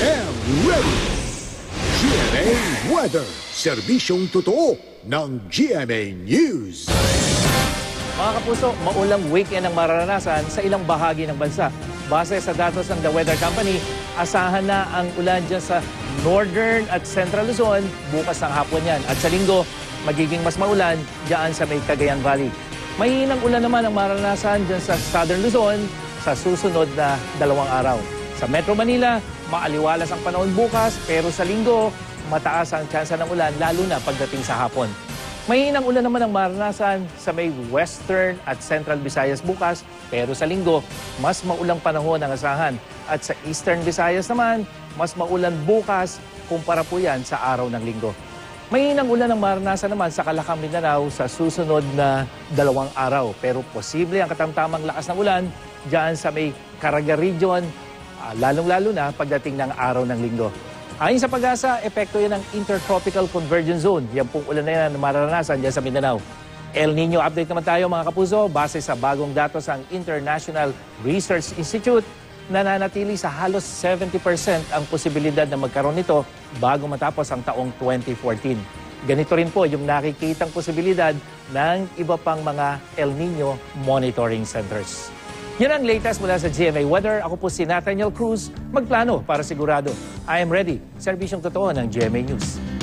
and ready. GMA Weather, serbisyong totoo ng GMA News. Mga kapuso, maulang weekend ang mararanasan sa ilang bahagi ng bansa. Base sa datos ng The Weather Company, asahan na ang ulan dyan sa Northern at Central Luzon bukas ng hapon yan. At sa linggo, magiging mas maulan dyan sa may Cagayan Valley. Mahihinang ulan naman ang mararanasan dyan sa Southern Luzon sa susunod na 2 araw. Sa Metro Manila, maaliwalas ang panahon bukas, pero sa linggo, mataas ang tsansa ng ulan lalo na pagdating sa hapon. Mahihinang ulan naman ang maranasan sa may Western at Central Visayas bukas, pero sa linggo, mas maulang panahon ang asahan. At sa Eastern Visayas naman, mas maulan bukas kumpara po yan sa araw ng linggo. Mahihinang ulan ang maranasan naman sa Calacam, Mindanao sa susunod na 2 araw. Pero posible ang katamtamang lakas ng ulan dyan sa may Caraga Region, lalong-lalo na pagdating ng araw ng linggo. Ayon sa Pag-asa, epekto yan ng Intertropical Convergence Zone. Yan pong ulan na yan na mararanasan dyan sa Mindanao. El Nino update naman tayo mga kapuso. Base sa bagong datos ng International Research Institute, nananatili sa halos 70% ang posibilidad na magkaroon nito bago matapos ang taong 2014. Ganito rin po yung nakikitang posibilidad ng iba pang mga El Nino monitoring centers. Yan ang latest mula sa GMA Weather. Ako po si Nathaniel Cruz, magplano para sigurado. I am ready. Serbisyong totoo ng GMA News.